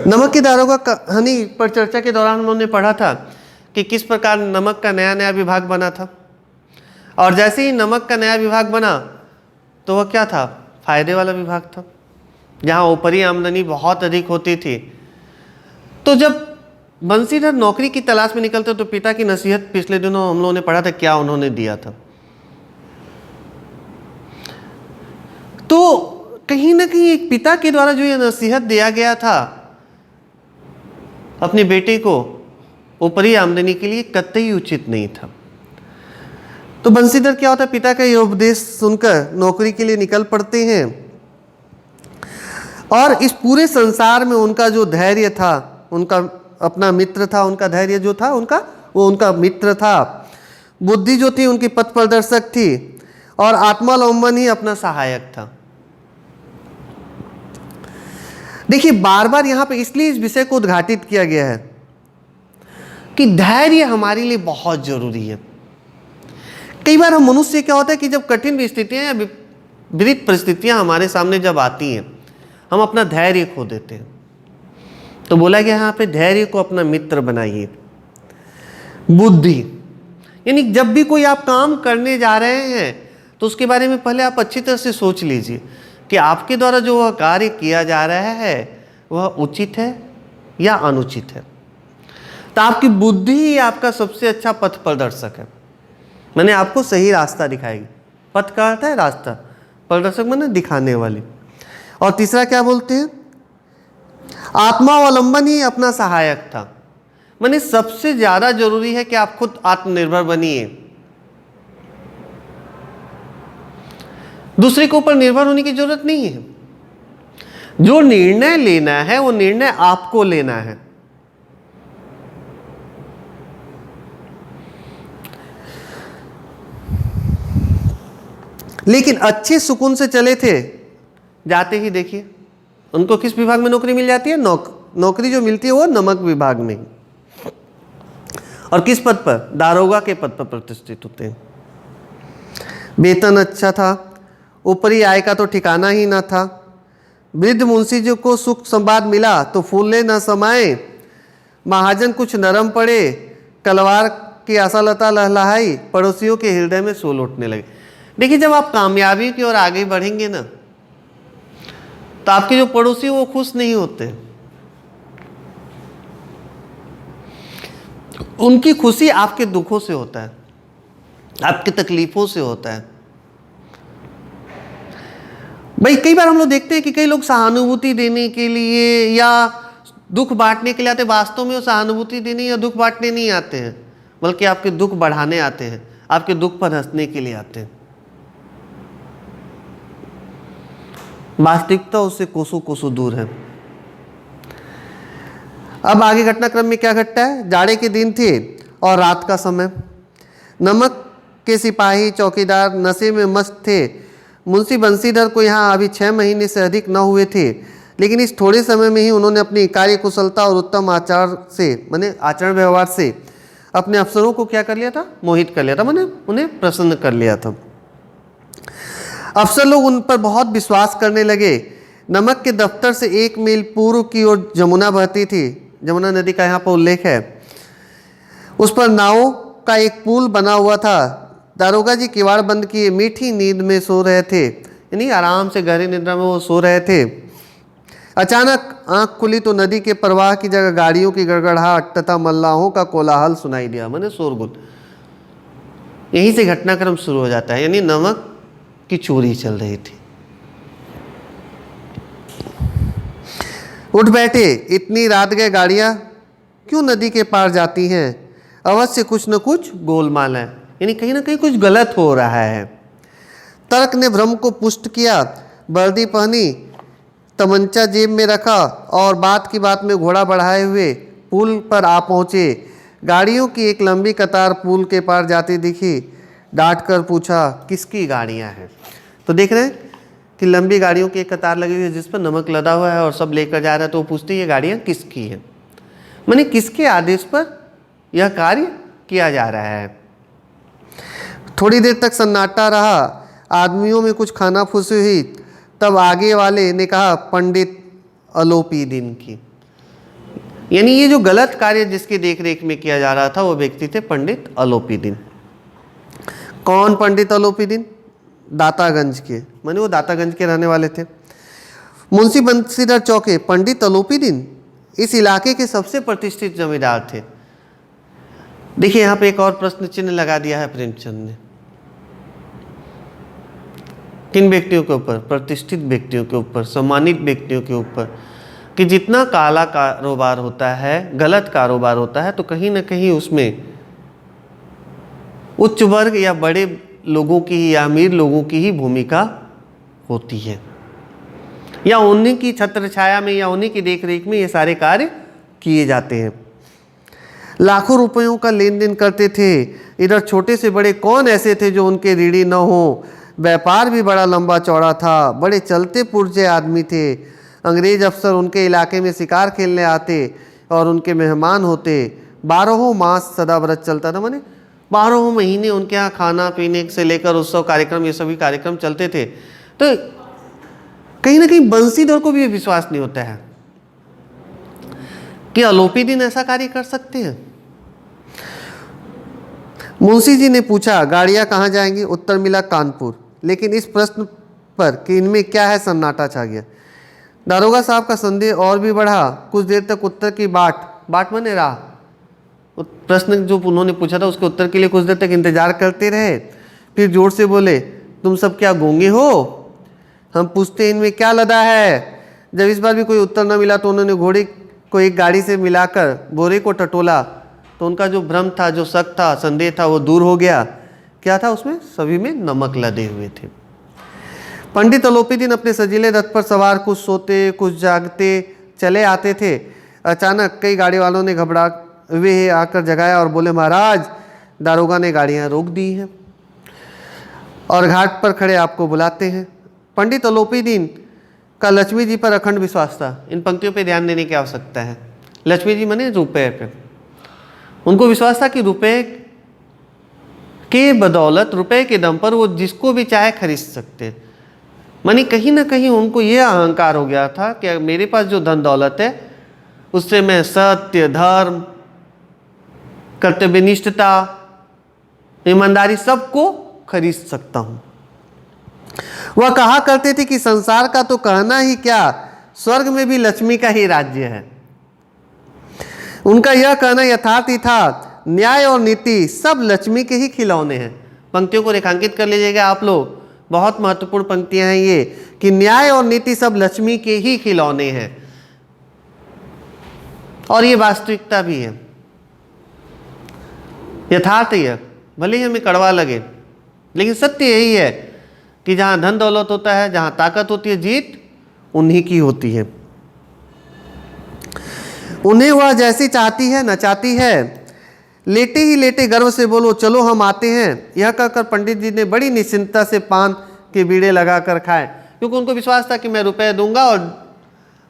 नमक की दारोगा कहानी पर चर्चा के दौरान उन्होंने पढ़ा था कि किस प्रकार नमक का नया नया विभाग बना था, और जैसे ही नमक का नया विभाग बना तो वह क्या था, फायदे वाला विभाग था, जहाँ ऊपरी आमदनी बहुत अधिक होती थी। तो जब बंसीधर नौकरी की तलाश में निकलते तो पिता की नसीहत पिछले दिनों हम लोगों ने पढ़ा था क्या उन्होंने दिया था। तो कहीं ना कहीं एक पिता के द्वारा जो ये नसीहत दिया गया था अपने बेटे को ऊपरी आमदनी के लिए कतई उचित नहीं था। तो बंसीधर क्या होता है, पिता का ये उपदेश सुनकर नौकरी के लिए निकल पड़ते हैं, और इस पूरे संसार में उनका जो धैर्य था, उनका अपना मित्र था, उनका धैर्य जो था वो उनका मित्र था, बुद्धि जो थी उनकी पथ प्रदर्शक थी, और आत्मावलंबन ही अपना सहायक था। देखिए बार बार यहाँ पे इसलिए इस विषय को उद्घाटित किया गया है कि धैर्य हमारे लिए बहुत जरूरी है। कई बार हम मनुष्य क्या होता है कि जब कठिन स्थितियां या विपरीत परिस्थितियां हमारे सामने जब आती हैं हम अपना धैर्य खो देते हैं। तो बोला गया यहाँ पे धैर्य को अपना मित्र बनाइए। बुद्धि यानी जब भी कोई आप काम करने जा रहे हैं तो उसके बारे में पहले आप अच्छी तरह से सोच लीजिए कि आपके द्वारा जो वह कार्य किया जा रहा है वह उचित है या अनुचित है। तो आपकी बुद्धि ही आपका सबसे अच्छा पथ प्रदर्शक है, मैंने आपको सही रास्ता दिखाएगी। पथ का अर्थ है रास्ता, प्रदर्शक मैंने दिखाने वाली। और तीसरा क्या बोलते हैं, आत्मावलंबन ही अपना सहायक था। मैंने सबसे ज्यादा जरूरी है कि आप खुद आत्मनिर्भर बनिए, दूसरे के ऊपर निर्भर होने की जरूरत नहीं है। जो निर्णय लेना है वो निर्णय आपको लेना है। लेकिन अच्छे सुकून से चले थे, जाते ही देखिए उनको किस विभाग में नौकरी मिल जाती है, नौकरी जो मिलती है वो नमक विभाग में, और किस पद पर, दारोगा के पद पर प्रतिष्ठित होते हैं। वेतन अच्छा था, ऊपरी आय का तो ठिकाना ही न था। वृद्ध मुंशी जी को सुख संवाद मिला तो फूलने न समाए, महाजन कुछ नरम पड़े, कलवार की आशालता लहलहाई, पड़ोसियों के हृदय में सोल उठने लगे। देखिए जब आप कामयाबी की ओर आगे बढ़ेंगे ना तो आपके जो पड़ोसी वो खुश नहीं होते, उनकी खुशी आपके दुखों से होता है, आपकी तकलीफों से होता है। भाई कई बार हम लोग देखते हैं कि कई लोग सहानुभूति देने के लिए या दुख बांटने के लिए आते, वास्तव में वो सहानुभूति देने या दुख बांटने नहीं आते हैं, बल्कि आपके दुख बढ़ाने आते हैं, आपके दुख पर हंसने के लिए आते हैं। वास्तविकता उससे कोसों कोसों दूर है। अब आगे घटनाक्रम में क्या घटता है, जाड़े के दिन थे और रात का समय, नमक के सिपाही चौकीदार नशे में मस्त थे। मुंशी बंसीधर को यहाँ अभी 6 महीने से अधिक न हुए थे, लेकिन इस थोड़े समय में ही उन्होंने अपनी कार्य कुशलता और उत्तम आचार से, माने आचरण व्यवहार से अपने अफसरों को क्या कर लिया था, मोहित कर लिया था, माने उन्हें प्रसन्न कर लिया था। अफसर लोग उन पर बहुत विश्वास करने लगे। नमक के दफ्तर से 1 मील पूर्व की ओर जमुना बहती थी, जमुना नदी का यहाँ पर उल्लेख है। उस पर नाव का एक पुल बना हुआ था। दारोगा जी किवाड़ बंद किए मीठी नींद में सो रहे थे, यानी आराम से गहरी निद्रा में वो सो रहे थे। अचानक आंख खुली तो नदी के प्रवाह की जगह गाड़ियों की गड़गड़ाहट तथा मल्लाहों का कोलाहल सुनाई दिया, माने शोरगुल। यहीं से घटनाक्रम शुरू हो जाता है, यानी नमक की चोरी चल रही थी। उठ बैठे, इतनी रात गए गाड़ियां क्यों नदी के पार जाती हैं, अवश्य कुछ न कुछ गोलमाल है, यानी कहीं ना कहीं कुछ गलत हो रहा है। तर्क ने भ्रम को पुष्ट किया। वर्दी पहनी, तमंचा जेब में रखा और बात की बात में घोड़ा बढ़ाए हुए पुल पर आ पहुँचे। गाड़ियों की एक लंबी कतार पुल के पार जाती दिखी। डांट कर पूछा किसकी गाड़ियाँ हैं। तो देख रहे हैं कि लंबी गाड़ियों की एक कतार लगी हुई है जिस पर नमक लदा हुआ है और सब लेकर जा रहे हैं। तो वो पूछती है ये गाड़ियाँ किसकी हैं, माने किसके आदेश पर यह कार्य किया जा रहा है। थोड़ी देर तक सन्नाटा रहा, आदमियों में कुछ खाना फूसी हुई। तब आगे वाले ने कहा पंडित अलोपीदिन की। यानी ये जो गलत कार्य जिसकी देखरेख में किया जा रहा था वो व्यक्ति थे पंडित अलोपीदिन। कौन पंडित अलोपीदिन? दातागंज के, माने वो दातागंज के रहने वाले थे। मुंशी बंसीधर चौके पंडित अलोपीदिन इस इलाके के सबसे प्रतिष्ठित जमींदार थे। देखिए यहाँ पे एक और प्रश्न चिन्ह लगा दिया है प्रेमचंद ने। किन व्यक्तियों के ऊपर? प्रतिष्ठित व्यक्तियों के ऊपर, सम्मानित व्यक्तियों के ऊपर, कि जितना काला कारोबार होता है, गलत कारोबार होता है, तो कहीं ना कहीं उसमें उच्च वर्ग या बड़े लोगों की या अमीर लोगों की ही भूमिका होती है, या उन्हीं की छत्र छाया में या उन्हीं की देखरेख में ये सारे कार्य किए जाते हैं। लाखों रुपयों का लेन देन करते थे। इधर छोटे से बड़े कौन ऐसे थे जो उनके ऋणी न हो। व्यापार भी बड़ा लंबा चौड़ा था, बड़े चलते पुरजे आदमी थे। अंग्रेज अफसर उनके इलाके में शिकार खेलने आते और उनके मेहमान होते। 12 मास सदाव्रत चलता था, माने 12 महीने उनके यहाँ खाना पीने से लेकर उत्सव कार्यक्रम, ये सभी कार्यक्रम चलते थे। तो कहीं ना कहीं बंसीधर को भी विश्वास नहीं होता है कि अलोपीदिन ऐसा कार्य कर सकते हैं। मुंशी जी ने पूछा गाड़ियां कहाँ जाएंगी? उत्तर मिला कानपुर। लेकिन इस प्रश्न पर कि इनमें क्या है, सन्नाटा छा गया। दारोगा साहब का संदेह और भी बढ़ा। कुछ देर तक उत्तर की बाट माने राह, प्रश्न जो उन्होंने पूछा था उसके उत्तर के लिए कुछ देर तक इंतजार करते रहे। फिर जोर से बोले, तुम सब क्या गूंगे हो? हम पूछते इनमें क्या लदा है? जब इस बार भी कोई उत्तर न मिला तो उन्होंने घोड़े को एक गाड़ी से मिलाकर बोरे को टटोला, तो उनका जो भ्रम था, जो शक था, संदेह था, वो दूर हो गया। क्या था उसमें? सभी में नमक लदे हुए थे। पंडित अलोपीदिन अपने सजीले रथ पर सवार कुछ सोते कुछ जागते चले आते थे। अचानक कई गाड़ी वालों ने घबरा हुए आकर जगाया और बोले, महाराज दारोगा ने गाड़ियां रोक दी हैं और घाट पर खड़े आपको बुलाते हैं। पंडित अलोपीदिन का लक्ष्मी जी पर अखंड विश्वास था। इन पंक्तियों पे ध्यान देने की आवश्यकता है। लक्ष्मी जी माने रुपए पे। उनको विश्वास था कि रुपए के बदौलत, रुपए के दम पर वो जिसको भी चाहे खरीद सकते। मानी कहीं ना कहीं उनको ये अहंकार हो गया था कि मेरे पास जो धन दौलत है उससे मैं सत्य, धर्म, कर्तव्यनिष्ठता, ईमानदारी सबको खरीद सकता हूं। वह कहा करते थे कि संसार का तो कहना ही क्या, स्वर्ग में भी लक्ष्मी का ही राज्य है। उनका यह कहना यथार्थ ही था। न्याय और नीति सब लक्ष्मी के ही खिलौने हैं। पंक्तियों को रेखांकित कर लीजिएगा आप लोग, बहुत महत्वपूर्ण पंक्तियां हैं ये, कि न्याय और नीति सब लक्ष्मी के ही खिलौने हैं। और ये वास्तविकता भी है, यथार्थ ही है, भले ही हमें कड़वा लगे, लेकिन सत्य यही है कि जहां धन दौलत होता है, जहां ताकत होती है, जीत उन्हीं की होती है। उन्हें वह जैसी चाहती है नचाती है। लेटे ही लेटे गर्व से बोलो, चलो हम आते हैं। यह कहकर पंडित जी ने बड़ी निश्चिंतता से पान के बीड़े लगाकर खाए, क्योंकि उनको विश्वास था कि मैं रुपए दूंगा और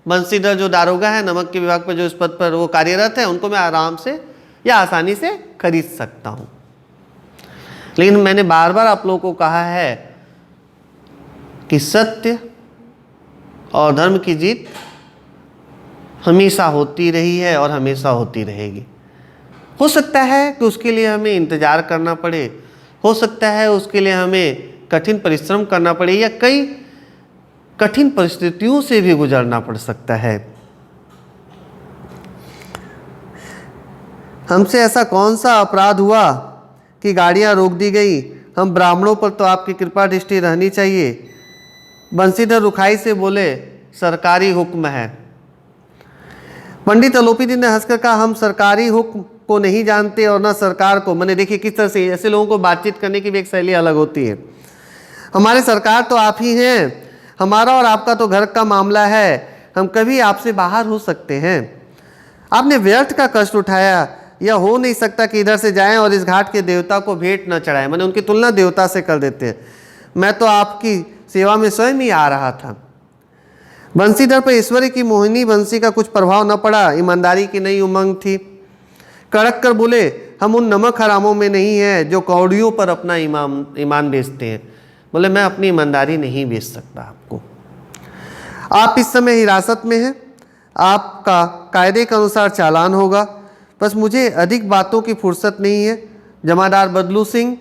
बंसीधर जो दारोगा है, नमक के विभाग पर जो इस पद पर वो कार्यरत है, उनको मैं आराम से या आसानी से खरीद सकता हूं। लेकिन मैंने बार बार आप लोगों को कहा है कि सत्य और धर्म की जीत हमेशा होती रही है और हमेशा होती रहेगी। हो सकता है कि उसके लिए हमें इंतजार करना पड़े, हो सकता है उसके लिए हमें कठिन परिश्रम करना पड़े, या कई कठिन परिस्थितियों से भी गुजरना पड़ सकता है। हमसे ऐसा कौन सा अपराध हुआ कि गाड़ियां रोक दी गई? हम ब्राह्मणों पर तो आपकी कृपा दृष्टि रहनी चाहिए। बंसीधर रुखाई से बोले, सरकारी हुक्म है। पंडित अलोपीदिन ने हंसकर कहा, हम सरकारी हुक्म को नहीं जानते और ना सरकार को। मैंने देखिए किस तरह से ऐसे लोगों को बातचीत करने की भी एक शैली अलग होती है। हमारे सरकार तो आप ही हैं, हमारा और आपका तो घर का मामला है, हम कभी आपसे बाहर हो सकते हैं। आपने व्यर्थ का कष्ट उठाया, यह हो नहीं सकता कि इधर से जाएं और इस घाट के देवता को भेंट न चढ़ाएं। मैंने उनकी तुलना देवता से कर देते हैं। मैं तो आपकी सेवा में स्वयं ही आ रहा था। बंसीधर पर ईश्वरी की मोहिनी बंसी का कुछ प्रभाव न पड़ा। ईमानदारी की नई उमंग थी। कड़क कर बोले, हम उन नमक हरामों में नहीं हैं जो कौड़ियों पर अपना ईमान बेचते हैं। बोले, मैं अपनी ईमानदारी नहीं बेच सकता आपको। आप इस समय हिरासत में हैं, आपका कायदे के अनुसार चालान होगा। बस मुझे अधिक बातों की फुर्सत नहीं है। जमादार बदलू सिंह,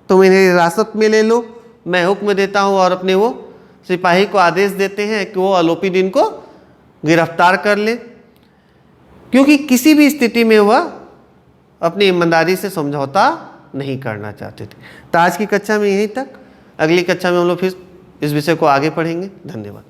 तुम इन्हें हिरासत में ले लो, मैं हुक्म देता हूँ। और अपने वो सिपाही को आदेश देते हैं कि वो अलोपीदीन को गिरफ्तार कर ले, क्योंकि किसी भी स्थिति में वह अपनी ईमानदारी से समझौता नहीं करना चाहते थे। तो आज की कक्षा में यहीं तक। अगली कक्षा में हम लोग फिर इस विषय को आगे पढ़ेंगे। धन्यवाद।